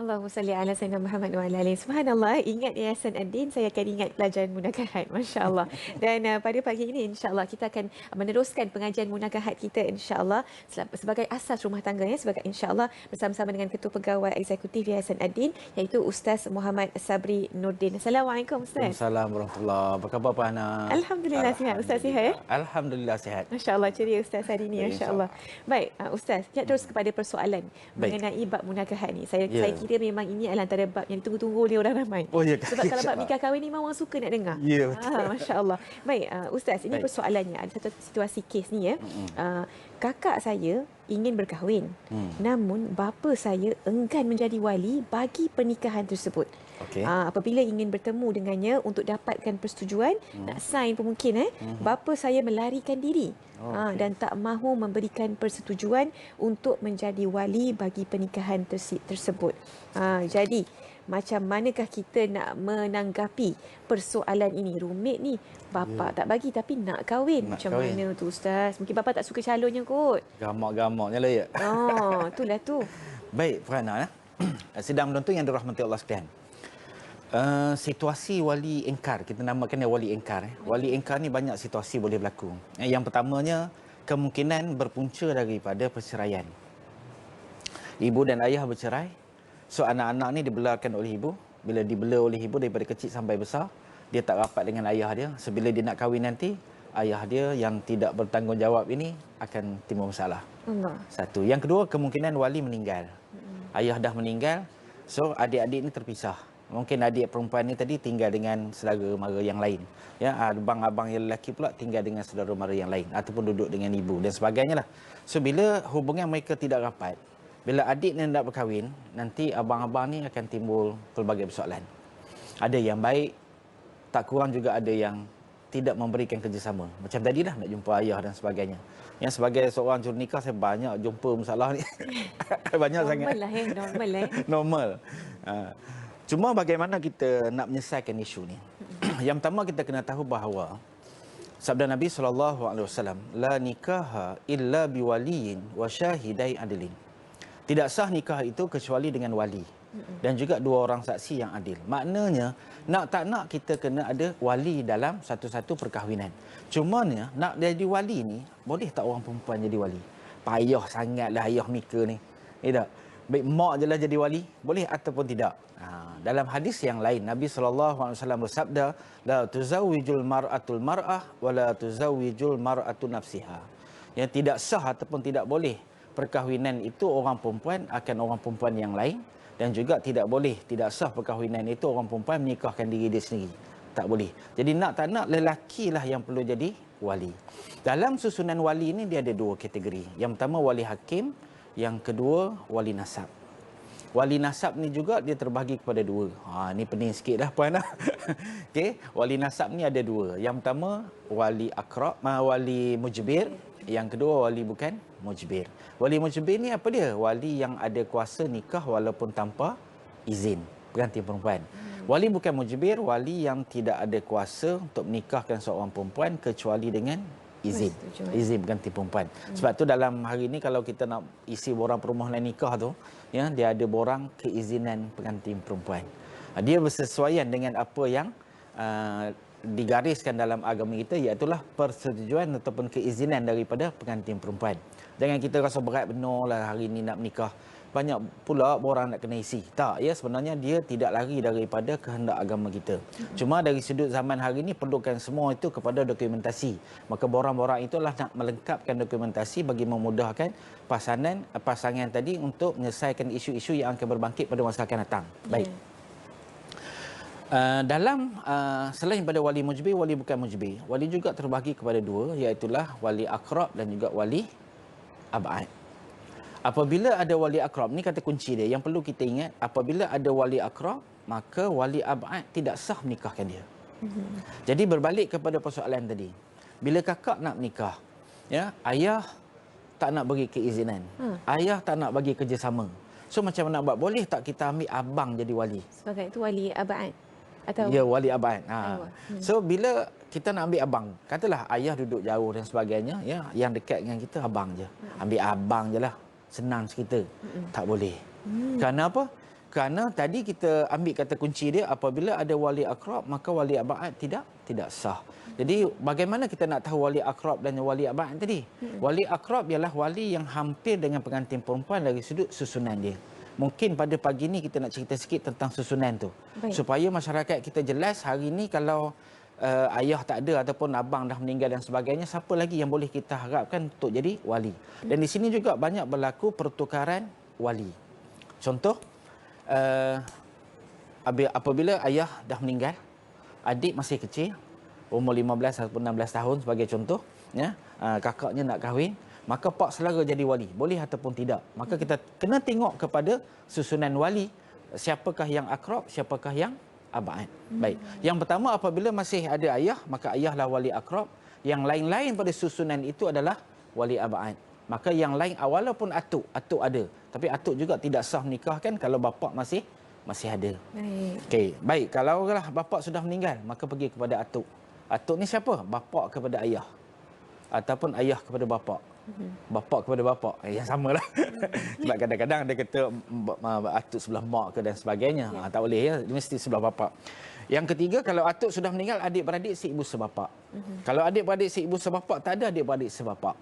Allahumma salli ala Sayyidina Muhammad wa ala alihi. Subhanallah, ingat Yayasan Ad-Din, saya akan ingat pelajaran munakahat. Masya Allah. Dan pada pagi ini, insya Allah, kita akan meneruskan pengajian munakahat kita, insya Allah, sebagai asas rumah tangga, ya, sebagai insya Allah, bersama-sama dengan Ketua Pegawai Eksekutif Yayasan Ad-Din, iaitu Ustaz Muhammad Sabri Nordin. Assalamualaikum, Ustaz. Assalamualaikum warahmatullahi. Apa khabar Pak Hana? Alhamdulillah, sihat. Ustaz sihat, ya? Alhamdulillah sihat. Masya Allah, ceria Ustaz hari ini, Masya Allah. Baik, Ustaz, kita terus kepada persoalan mengenai bab munakahat ni. Saya kira memang ini adalah antara bab yang ditunggu-tunggu oleh orang ramai. Oh, ya, sebab kalau bab nikah kahwin ni memang orang suka nak dengar. Ya, betul. Masya Allah. Baik, Ustaz, ini persoalannya. Ada satu situasi kes ni, ya. Kakak saya ingin berkahwin. Namun, bapa saya enggan menjadi wali bagi pernikahan tersebut. Okay. Apabila ingin bertemu dengannya untuk dapatkan persetujuan, nak sign pun mungkin, bapa saya melarikan diri. Dan tak mahu memberikan persetujuan untuk menjadi wali bagi pernikahan tersebut. Jadi, macam manakah kita nak menanggapi persoalan ini? Rumit ni. Bapa tak bagi tapi nak kahwin. Macam mana tu, Ustaz? Mungkin bapa tak suka calonnya kot. Gamak-gamaknya lah, ya. Itulah tu. Baik, Farhana. Sidang penonton yang dirahmati Allah sekalian. Situasi wali engkar, kita namakan dia wali engkar. Wali engkar ni banyak situasi boleh berlaku. Yang pertamanya, kemungkinan berpunca daripada perceraian. Ibu dan ayah bercerai, so anak-anak ni dibelarkan oleh ibu. Bila dibela oleh ibu daripada kecil sampai besar, dia tak rapat dengan ayah dia. Sebila dia nak kahwin nanti, ayah dia yang tidak bertanggungjawab ini akan timbul masalah. Satu. Yang kedua, kemungkinan wali meninggal. Ayah dah meninggal, so adik-adik ni terpisah. Mungkin adik perempuan ni tadi tinggal dengan saudara mara yang lain. Ya, abang-abang yang lelaki pula tinggal dengan saudara mara yang lain ataupun duduk dengan ibu dan sebagainya lah. So bila hubungan mereka tidak rapat, bila adik ni nak berkahwin, nanti abang-abang ni akan timbul pelbagai persoalan. Ada yang baik, tak kurang juga ada yang tidak memberikan kerjasama. Macam tadi lah nak jumpa ayah dan sebagainya. Yang sebagai seorang jurunikah saya banyak jumpa masalah ni. Banyak normal sangat. Normal lah, normal lah. Normal. Cuma bagaimana kita nak menyelesaikan isu ni? Yang pertama kita kena tahu bahawa sabda Nabi SAW, la nikaha illa biwaliyin wa syahidai adilin. Tidak sah nikah itu kecuali dengan wali dan juga dua orang saksi yang adil. Maknanya nak tak nak kita kena ada wali dalam satu-satu perkahwinan. Cumanya nak jadi wali ni, boleh tak orang perempuan jadi wali? Payah sangatlah ayah Mika ni. Tak? Baik mak je lah jadi wali, boleh ataupun tidak. Dalam hadis yang lain, Nabi SAW bersabda, la tuzawwijul mar'atul mar'ah wa la tuzawwijul mar'atu nafsiha. Yang tidak sah ataupun tidak boleh perkahwinan itu orang perempuan akan orang perempuan yang lain, dan juga tidak boleh, tidak sah perkahwinan itu orang perempuan menikahkan diri dia sendiri. Tak boleh. Jadi nak tak nak, lelaki lah yang perlu jadi wali. Dalam susunan wali ini dia ada dua kategori. Yang pertama wali hakim, yang kedua wali nasab. Wali nasab ni juga dia terbahagi kepada dua. Ni pening sikit dah puan. Okey, wali nasab ni ada dua. Yang pertama wali akrab, wali mujbir, yang kedua wali bukan mujbir. Wali mujbir ni apa dia? Wali yang ada kuasa nikah walaupun tanpa izin pengantin perempuan. Wali bukan mujbir, wali yang tidak ada kuasa untuk menikahkan seorang perempuan kecuali dengan izin pengantin perempuan. Sebab tu dalam hari ni kalau kita nak isi borang permohonan nikah tu, ya, dia ada borang keizinan pengantin perempuan. Dia bersesuaian dengan apa yang digariskan dalam agama kita, iaitu persetujuan ataupun keizinan daripada pengantin perempuan. Jangan kita rasa berat benar lah hari ni nak menikah, banyak pula borang nak kena isi. Tak, ya, sebenarnya dia tidak lari daripada kehendak agama kita. Cuma dari sudut zaman hari ini perlukan semua itu kepada dokumentasi. Maka borang-borang itulah nak melengkapkan dokumentasi bagi memudahkan pasangan tadi untuk menyelesaikan isu-isu yang akan berbangkit pada masa akan datang. Baik. Selain pada wali mujbir, wali bukan mujbir, wali juga terbahagi kepada dua, iaitulah wali akrab dan juga wali ab'ad. Apabila ada wali akrab, ni kata kunci dia yang perlu kita ingat. Apabila ada wali akrab, maka wali ab'ad tidak sah menikahkan dia. Jadi berbalik kepada persoalan tadi, bila kakak nak menikah, ya, ayah tak nak bagi keizinan, ayah tak nak bagi kerjasama. So macam mana nak buat? Boleh tak kita ambil abang jadi wali? Sebagai itu wali ab'ad atau? Ya, wali ab'ad. So bila kita nak ambil abang, katalah ayah duduk jauh dan sebagainya, ya, yang dekat dengan kita abang je. Ambil abang je lah. Senang cerita. Tak boleh. Kerana apa? Kerana tadi kita ambil kata kunci dia, apabila ada wali akrab maka wali abad tidak sah. Jadi bagaimana kita nak tahu wali akrab dan wali abad tadi? Wali akrab ialah wali yang hampir dengan pengantin perempuan dari sudut susunan dia. Mungkin pada pagi ni kita nak cerita sikit tentang susunan tu. Baik. Supaya masyarakat kita jelas hari ni kalau ayah tak ada ataupun abang dah meninggal dan sebagainya, siapa lagi yang boleh kita harapkan untuk jadi wali. Dan di sini juga banyak berlaku pertukaran wali. Contoh, apabila ayah dah meninggal, adik masih kecil, umur 15 ataupun 16 tahun sebagai contoh, ya, kakaknya nak kahwin, maka pak saudara jadi wali, boleh ataupun tidak. Maka kita kena tengok kepada susunan wali, siapakah yang akrab, siapakah yang abad. Baik. Yang pertama, apabila masih ada ayah, maka ayahlah wali akrab. Yang lain-lain pada susunan itu adalah wali abad. Maka yang lain, walaupun atuk ada, tapi atuk juga tidak sah menikahkan kalau bapa masih ada. Baik. Okey, baik. Kalau bapa sudah meninggal, maka pergi kepada atuk. Atuk ni siapa? Bapa kepada ayah. Ataupun ayah kepada bapa. Bapa kepada bapa. Yang samalah. Sebab kadang-kadang dia kata atuk sebelah mak ke dan sebagainya. Tak boleh ya, dia mesti sebelah bapa. Yang ketiga, kalau atuk sudah meninggal, adik-beradik seibu sebapa. Kalau adik-beradik seibu sebapa, tak ada adik-beradik sebapa.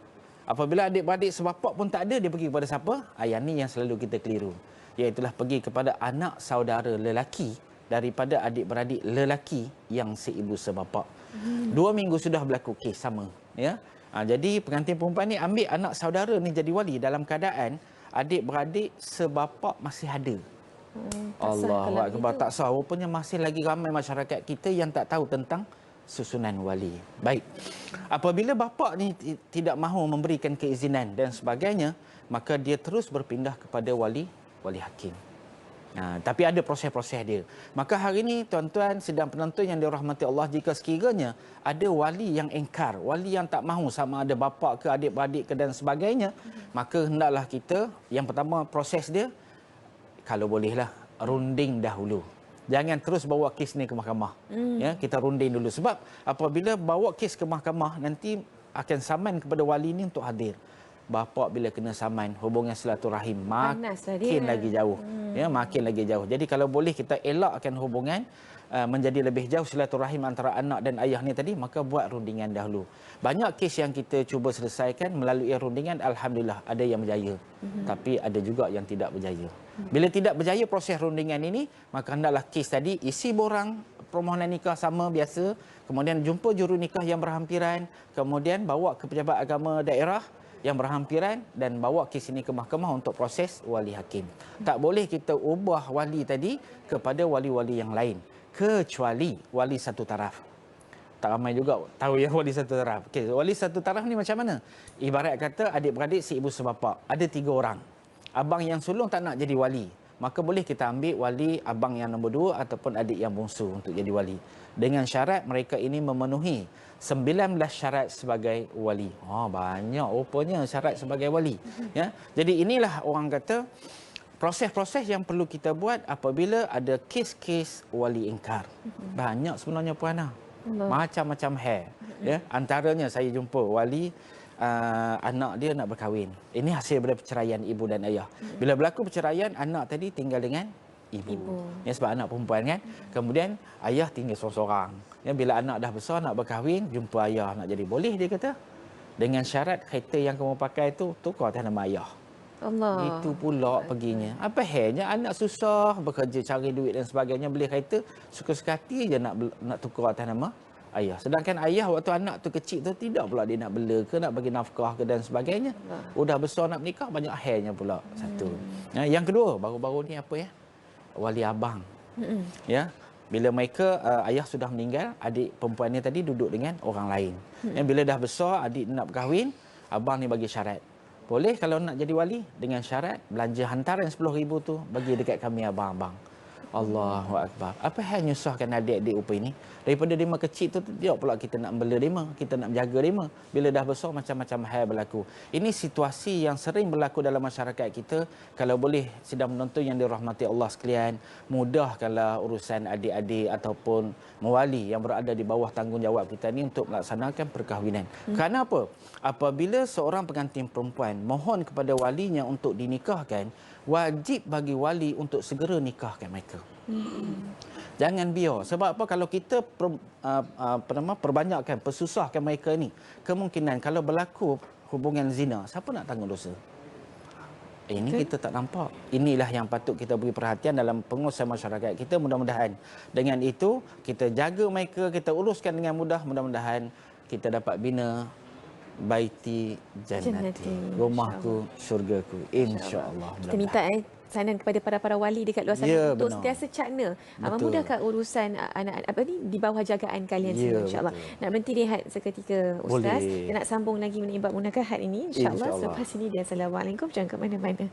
Apabila adik-beradik sebapa pun tak ada, dia pergi kepada siapa? Yang ni yang selalu kita keliru. Iaitulah pergi kepada anak saudara lelaki daripada adik-beradik lelaki yang seibu sebapa. 2 minggu sudah berlaku kes sama, ya. Jadi pengantin perempuan ni ambil anak saudara ni jadi wali dalam keadaan adik-beradik sebapa masih ada. Allah Akbar, tak sah. Rupanya masih lagi ramai masyarakat kita yang tak tahu tentang susunan wali. Baik. Apabila bapa ni tidak mahu memberikan keizinan dan sebagainya, maka dia terus berpindah kepada wali hakim. Tapi ada proses-proses dia. Maka hari ini tuan-tuan sedang penonton yang dirahmati Allah, jika sekiranya ada wali yang engkar, wali yang tak mahu sama ada bapa ke adik-beradik ke dan sebagainya, maka hendaklah kita, yang pertama proses dia, kalau bolehlah runding dahulu. Jangan terus bawa kes ni ke mahkamah. Ya, kita runding dulu. Sebab apabila bawa kes ke mahkamah, nanti akan saman kepada wali ni untuk hadir. Bapa bila kena saman, hubungan silaturahim makin lagi jauh. Ya, makin lagi jauh. Jadi kalau boleh kita elakkan hubungan menjadi lebih jauh silaturahim antara anak dan ayah ni tadi, maka buat rundingan dahulu. Banyak kes yang kita cuba selesaikan melalui rundingan, alhamdulillah ada yang berjaya. Tapi ada juga yang tidak berjaya. Bila tidak berjaya proses rundingan ini, maka hendaklah kes tadi isi borang permohonan nikah sama biasa, kemudian jumpa juru nikah yang berhampiran, kemudian bawa ke pejabat agama daerah yang berhampiran dan bawa kes ini ke mahkamah untuk proses wali hakim. Tak boleh kita ubah wali tadi kepada wali-wali yang lain, kecuali wali satu taraf. Tak ramai juga tahu ya wali satu taraf. Okey, wali satu taraf ni macam mana? Ibarat kata adik-beradik seibu sebapa, ada 3 orang. Abang yang sulung tak nak jadi wali, maka boleh kita ambil wali abang yang nombor 2 ataupun adik yang bongsu untuk jadi wali. Dengan syarat mereka ini memenuhi 19 syarat sebagai wali. Banyak rupanya syarat sebagai wali. Ya. Jadi inilah orang kata proses-proses yang perlu kita buat apabila ada kes-kes wali ingkar. Banyak sebenarnya Puan Ana. Macam-macam hal. Ya. Antaranya saya jumpa wali anak dia nak berkahwin. Ini hasil daripada perceraian ibu dan ayah. Bila berlaku perceraian, anak tadi tinggal dengan ibu. Ya, sebab anak perempuan kan. Kemudian ayah tinggal seorang-seorang. Ya, bila anak dah besar nak berkahwin, jumpa ayah nak jadi. Boleh dia kata. Dengan syarat kereta yang kamu pakai tu tukar atas nama ayah. Allah. Itu pula perginya. Apa halnya anak susah bekerja cari duit dan sebagainya, beli kereta suka-suka hati je nak tukar atas nama ayah. Sedangkan ayah waktu anak tu kecil tu tidak pula dia nak bela ke, nak bagi nafkah ke dan sebagainya. Udah besar nak menikah, banyak halnya pula. Satu. Yang kedua, baru-baru ni apa ya? Wali abang. Ya. Bila mereka ayah sudah meninggal, adik perempuannya tadi duduk dengan orang lain. Bila dah besar, adik nak berkahwin, abang ni bagi syarat. Boleh kalau nak jadi wali dengan syarat belanja hantaran 10,000 tu bagi dekat kami abang-abang. Allahu Akbar. Apa hal nyusahkan adik-adik rupa ini? Daripada dia kecil tu, dia pula kita nak bela dia, kita nak menjaga dia. Bila dah besar, macam-macam hal berlaku. Ini situasi yang sering berlaku dalam masyarakat kita. Kalau boleh, sedang menonton yang dirahmati Allah sekalian, mudahkanlah urusan adik-adik ataupun mewali yang berada di bawah tanggungjawab kita ni untuk melaksanakan perkahwinan. Kerana apa? Apabila seorang pengantin perempuan mohon kepada walinya untuk dinikahkan, wajib bagi wali untuk segera nikahkan mereka. Jangan biar. Sebab apa? Kalau kita perbanyakkan, persusahkan mereka ni, kemungkinan kalau berlaku hubungan zina, siapa nak tanggung dosa? Ini kita tak nampak. Inilah yang patut kita beri perhatian dalam pengurusan masyarakat kita. Mudah-mudahan dengan itu kita jaga mereka, kita uruskan dengan mudah. Mudah-mudahan kita dapat bina baiti jannati, rumahku syurgaku, insya-Allah. Kita minta sanan kepada para wali dekat luar sana untuk sentiasa cakna memudahkan urusan anak-anak di bawah jagaan kalian semua, insya-Allah. Nak berhenti rehat seketika, Ustaz. Kita nak sambung lagi mengenai bab munakahat ini, insya-Allah selepas ini. Dan assalamualaikum, jangan ke mana-mana.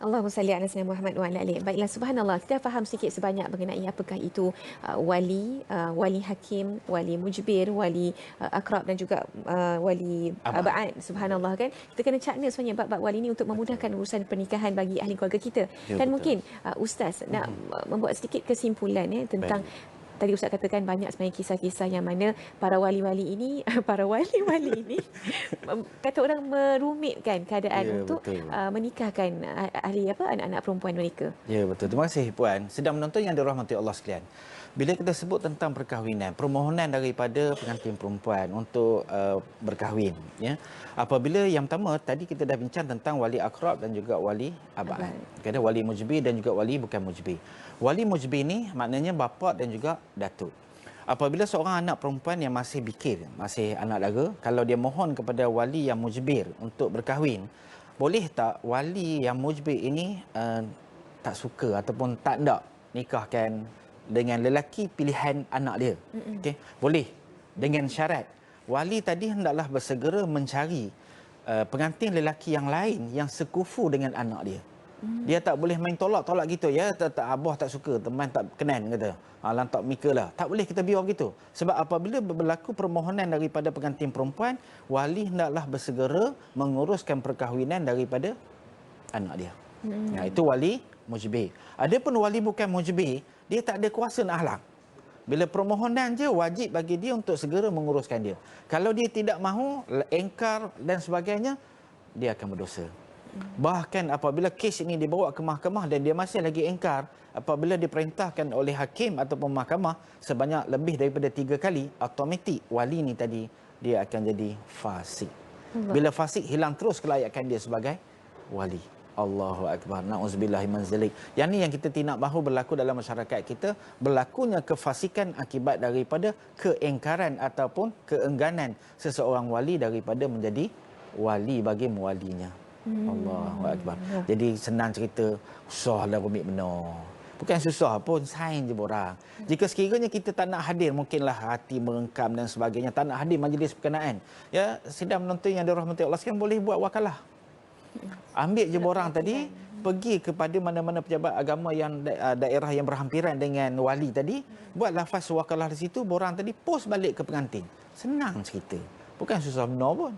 Allahumma salli ala sayyidina Muhammad wa ala alihi. Baiklah, subhanallah, kita faham sedikit sebanyak mengenai apakah itu wali, wali hakim, wali mujbir, wali akrab dan juga wali abad. Subhanallah, kan. Kita kena cakna sebenarnya bab-bab wali ini untuk memudahkan urusan pernikahan bagi ahli keluarga kita. Dan mungkin Ustaz nak membuat sedikit kesimpulan tentang tadi Ustaz katakan banyak sebenarnya kisah-kisah yang mana para wali-wali ini para wali-wali ini kata orang merumitkan keadaan Ya, untuk betul. menikahkan ahli anak-anak perempuan mereka. Ya, betul. Terima kasih Puan. Sedang menonton yang dirahmati Allah sekalian. Bila kita sebut tentang perkahwinan, permohonan daripada pengantin perempuan untuk berkahwin, ya. Apabila yang pertama tadi kita dah bincang tentang wali akrab dan juga wali abad. Ada wali mujbir dan juga wali bukan mujbir. Wali mujbir ni maknanya bapa dan juga datuk. Apabila seorang anak perempuan yang masih bikir, masih anak dara, kalau dia mohon kepada wali yang mujbir untuk berkahwin, boleh tak wali yang mujbir ini tak suka ataupun tak nak nikahkan dengan lelaki pilihan anak dia. Okey, boleh dengan syarat wali tadi hendaklah bersegera mencari pengantin lelaki yang lain yang sekufu dengan anak dia. Dia tak boleh main tolak-tolak gitu ya, tak abah tak suka, teman tak kenan kata. Lantak mika lah. Tak boleh kita biar begitu. Sebab apabila berlaku permohonan daripada pengantin perempuan, wali hendaklah bersegera menguruskan perkahwinan daripada anak dia. Itu wali mujbir. Adapun wali bukan mujbir, dia tak ada kuasa nak halang. Bila permohonan je, wajib bagi dia untuk segera menguruskan dia. Kalau dia tidak mahu, engkar dan sebagainya, dia akan berdosa. Bahkan apabila kes ini dibawa ke mahkamah dan dia masih lagi engkar, apabila diperintahkan oleh hakim ataupun mahkamah sebanyak lebih daripada 3 kali, automatik wali ni tadi dia akan jadi fasik. Bila fasik, hilang terus kelayakan dia sebagai wali. Allahu Akbar. Na'udzubillahi min zalik. Yang ni yang kita tidak mahu berlaku dalam masyarakat kita, berlakunya kefasikan akibat daripada keengkaran ataupun keengganan seseorang wali daripada menjadi wali bagi muwalinya. Allahu Akbar. Jadi senang cerita, susahlah rumit benar. Bukan susah pun, sain je borang. Jika sekiranya kita tak nak hadir, mungkinlah hati merengkam dan sebagainya, tak nak hadir majlis berkenaan. Ya, sedang menonton yang dirahmati Allah sekalian, boleh buat wakalah. Ambil je borang tadi, pergi kepada mana-mana pejabat agama yang daerah yang berhampiran dengan wali tadi, buat lafaz wakalah di situ, borang tadi post balik ke pengantin. Senang cerita. Bukan susah benar pun.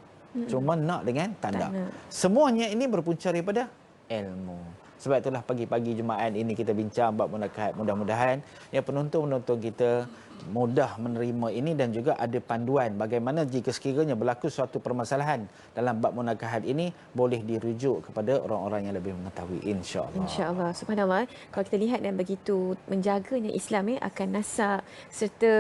Cuma nak dengan tanda. Semuanya ini berpunca daripada ilmu. Sebab itulah pagi-pagi Jumaat ini kita bincang bab munakahat. Mudah-mudahan yang penonton-penonton kita mudah menerima ini dan juga ada panduan bagaimana jika sekiranya berlaku suatu permasalahan dalam bab munakahat ini boleh dirujuk kepada orang-orang yang lebih mengetahui, insya-Allah. Insya-Allah. Subhanallah. Kalau kita lihat dan begitu menjaganya Islam akan nasak serta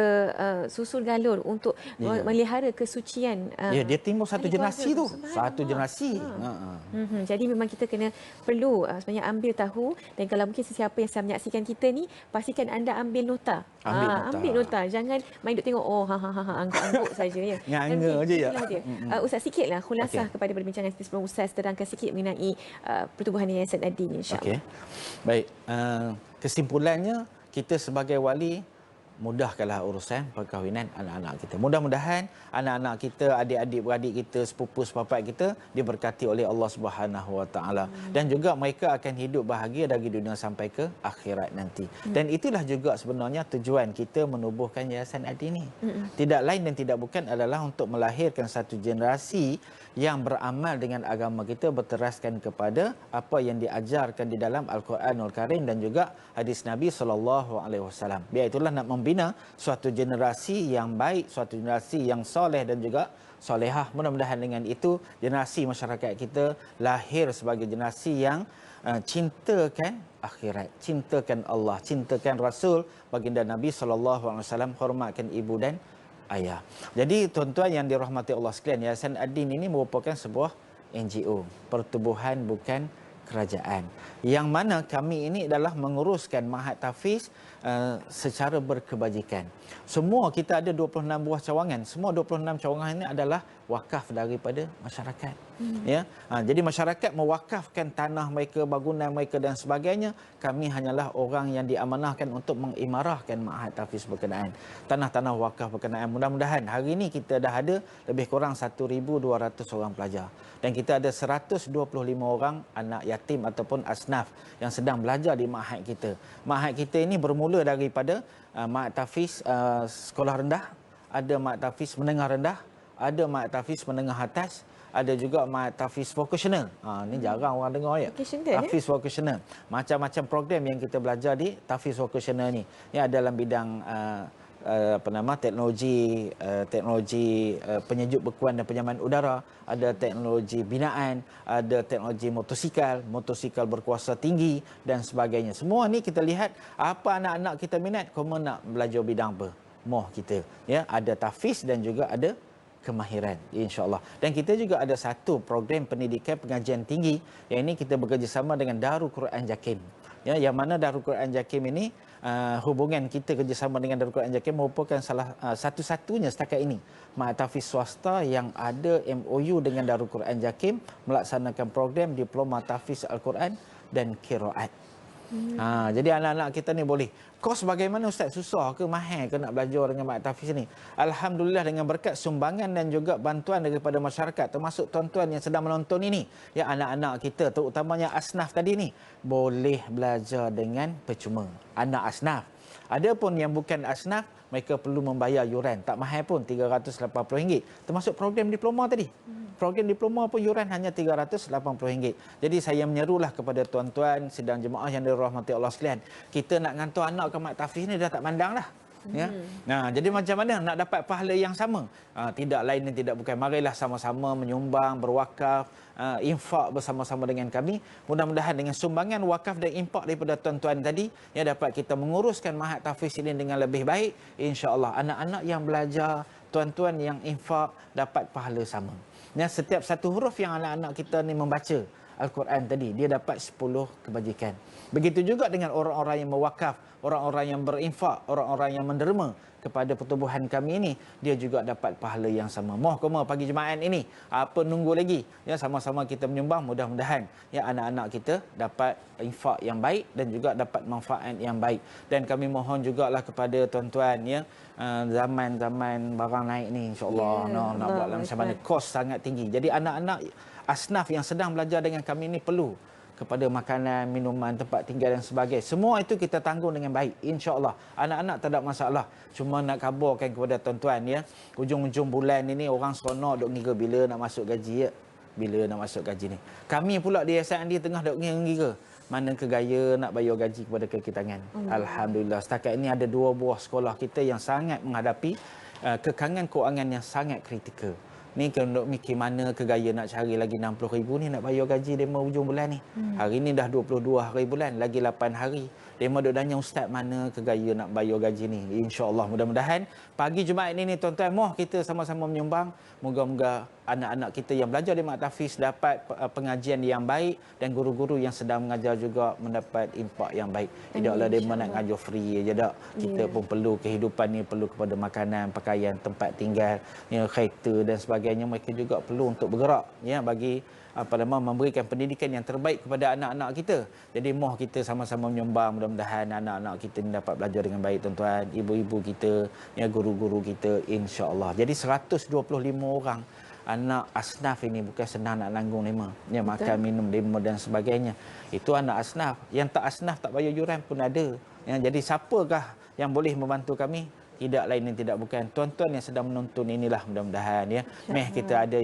susul galur untuk melihara kesucian. Ya, dia timbul satu generasi tu. Satu generasi. Jadi memang kita kena perlu sebenarnya ambil tahu, dan kalau mungkin sesiapa yang sedang menyaksikan kita ni, pastikan anda ambil nota. Ambil nota. Jangan main duk tengok angguk-angguk saja ya. Nganga je ya. Ustaz sikitlah khulasah kepada perbincangan kita sebelum Ustaz terangkan sikit mengenai pertubuhan Yayasan Ad-Din, insya-Allah. Baik, kesimpulannya kita sebagai wali mudahkanlah urusan perkahwinan anak-anak kita. Mudah-mudahan anak-anak kita, adik-adik beradik kita, sepupu-sepapat kita diberkati oleh Allah Subhanahu Wa Taala, dan juga mereka akan hidup bahagia dari dunia sampai ke akhirat nanti. Dan itulah juga sebenarnya tujuan kita menubuhkan Yayasan Ad-Din ini. Tidak lain dan tidak bukan adalah untuk melahirkan satu generasi yang beramal dengan agama kita, berteraskan kepada apa yang diajarkan di dalam Al-Quranul Karim dan juga hadis Nabi SAW. Biar itulah nak membina suatu generasi yang baik, suatu generasi yang soleh dan juga solehah. Mudah-mudahan dengan itu generasi masyarakat kita lahir sebagai generasi yang cintakan akhirat, cintakan Allah, cintakan Rasul baginda Nabi SAW, hormatkan ibu dan ayah. Jadi tuan-tuan yang dirahmati Allah sekalian, Yayasan Ad-Din ini merupakan sebuah NGO, pertubuhan bukan kerajaan, yang mana kami ini adalah menguruskan Mahat Tahfiz secara berkebajikan. Semua kita ada 26 buah cawangan. Semua 26 cawangan ini adalah wakaf daripada masyarakat. Ya, jadi masyarakat mewakafkan tanah mereka, bangunan mereka dan sebagainya. Kami hanyalah orang yang diamanahkan untuk mengimarahkan Mahat Tahfiz berkenaan, tanah-tanah wakaf berkenaan. Mudah-mudahan hari ini kita dah ada lebih kurang 1,200 orang pelajar, dan kita ada 125 orang anak yatim ataupun asnaf yang sedang belajar di Mahat kita. Mahat kita ini bermula daripada Mahat Tahfiz sekolah rendah, ada Mahat Tahfiz menengah rendah, ada Mahat Tahfiz menengah atas, ada juga tahfiz vocational. Ni jarang orang dengar ya. Tahfiz vocational. Macam-macam program yang kita belajar di tahfiz vocational ni. Ya, dalam bidang teknologi penyejuk bekuan dan penyamaan udara, ada teknologi binaan, ada teknologi motosikal berkuasa tinggi dan sebagainya. Semua ni kita lihat apa anak-anak kita minat, kamu nak belajar bidang apa. Moh kita, ya, ada tahfiz dan juga ada kemahiran, insya-Allah. Dan kita juga ada satu program pendidikan pengajian tinggi yang ini kita bekerjasama dengan Darul Quran Jakim. Ya, yang mana Darul Quran Jakim ini hubungan kita kerjasama dengan Darul Quran Jakim merupakan salah satu-satunya setakat ini tahfiz swasta yang ada MOU dengan Darul Quran Jakim melaksanakan program diploma tahfiz Al-Quran dan qiraat. Jadi anak-anak kita ni boleh. Kos bagaimana Ustaz? Susah ke mahal ke nak belajar dengan tahfiz ni? Alhamdulillah dengan berkat sumbangan dan juga bantuan daripada masyarakat, termasuk tuan-tuan yang sedang menonton ini, ya, anak-anak kita terutamanya asnaf tadi ni boleh belajar dengan percuma. Anak asnaf. Adapun yang bukan asnaf, mereka perlu membayar yuran. Tak mahal pun, RM380. Termasuk program diploma tadi. Program diploma pun yuran hanya RM380. Jadi saya menyerulah kepada tuan-tuan sidang jemaah yang dirahmati Allah sekalian. Kita nak hantar anak ke mak tahfiz ni dah tak pandang dah. Ya. Nah, jadi macam mana nak dapat pahala yang sama? Tidak lain dan tidak bukan. Marilah sama-sama menyumbang, berwakaf, infak bersama-sama dengan kami. Mudah-mudahan dengan sumbangan wakaf dan infak daripada tuan-tuan tadi, ya, dapat kita menguruskan mahat tahfiz ini dengan lebih baik. Insya-Allah anak-anak yang belajar, tuan-tuan yang infak dapat pahala sama. Ya, setiap satu huruf yang anak-anak kita ni membaca Al-Quran tadi, dia dapat 10 kebajikan. Begitu juga dengan orang-orang yang mewakaf, orang-orang yang berinfak, orang-orang yang menderma kepada pertubuhan kami ini, dia juga dapat pahala yang sama. Mohon pagi Jumaat ini, apa nunggu lagi? Ya, sama-sama kita menyumbang, mudah-mudahan ya anak-anak kita dapat infak yang baik dan juga dapat manfaat yang baik. Dan kami mohon jugalah kepada tuan-tuan, ya, zaman-zaman barang naik ni, insya-Allah, nak buat macam mana, kos sangat tinggi. Jadi anak-anak asnaf yang sedang belajar dengan kami ini perlu kepada makanan, minuman, tempat tinggal dan sebagainya. Semua itu kita tanggung dengan baik, insya-Allah. Anak-anak tak ada masalah. Cuma nak kabarkan kepada tuan-tuan, ya, hujung-hujung bulan ini orang seronok duk ngira bila nak masuk gaji, ya. Bila nak masuk gaji ni. Kami pula di Yayasan Andi tengah duk ngira mana ke gaya nak bayar gaji kepada kaki tangan. Alhamdulillah, setakat ini ada 2 buah sekolah kita yang sangat menghadapi kekangan kewangan yang sangat kritikal. Ni kalau mikir mana ke gaya nak cari lagi 60,000 ni nak bayar gaji demo hujung bulan ni. Hari ni dah 22 hari bulan, lagi 8 hari. Demo duk tanya ustaz mana ke gaya nak bayar gaji ni. Insya-Allah mudah-mudahan pagi Jumaat ini tuan-tuan, moh kita sama-sama menyumbang. Moga-moga anak-anak kita yang belajar di Mak Tahfiz dapat pengajian yang baik dan guru-guru yang sedang mengajar juga mendapat impak yang baik. Tidaklah demo nak ngajar free aja dak. Kita pun perlu kehidupan ni, perlu kepada makanan, pakaian, tempat tinggal, ya, kereta dan sebagainya. Mereka juga perlu untuk bergerak, ya, bagi memberikan pendidikan yang terbaik kepada anak-anak kita. Jadi moh kita sama-sama menyumbang, mudah-mudahan anak-anak kita ni dapat belajar dengan baik tuan-tuan, ibu-ibu kita, ya, guru-guru kita, insya-Allah. Jadi 125 orang anak asnaf ini bukan senang nak nanggung lima, ya, makan, minum, demo dan sebagainya. Itu anak asnaf. Yang tak asnaf tak bayar yuran pun ada. Ya, jadi siapakah yang boleh membantu kami? Tidak lain dan tidak bukan tuan-tuan yang sedang menonton inilah, mudah-mudahan, ya. Meh kita ada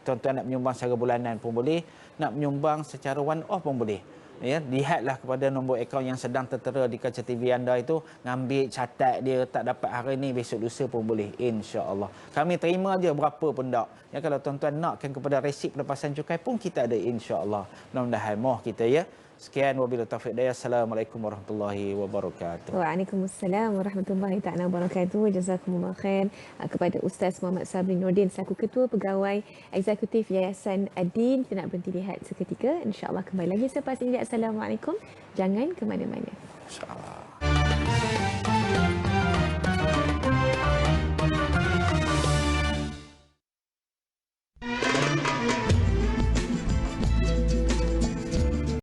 tuan-tuan nak menyumbang secara bulanan pun boleh, nak menyumbang secara one off pun boleh. Ya, lihatlah kepada nombor akaun yang sedang tertera di kaca TV anda itu, ngambil catat dia, tak dapat hari ni besok lusa pun boleh, insya-Allah. Kami terima aja berapa pun dak. Ya, kalau tuan-tuan nakkan kepada resip pelepasan cukai pun kita ada, insya-Allah. Mudah-mudahan moh kita, ya. Sekian wabillahi taufiq hidayah. Assalamualaikum warahmatullahi wabarakatuh. Waalaikumsalam warahmatullahi taala wabarakatuh. Jazakumullah khair kepada Ustaz Muhammad Sabri Nordin selaku Ketua Pegawai Eksekutif Yayasan Ad-Din. Kita nak berhenti lihat seketika. Insya-Allah kembali lagi selepas ini. Assalamualaikum. Jangan ke mana-mana. Insya-Allah.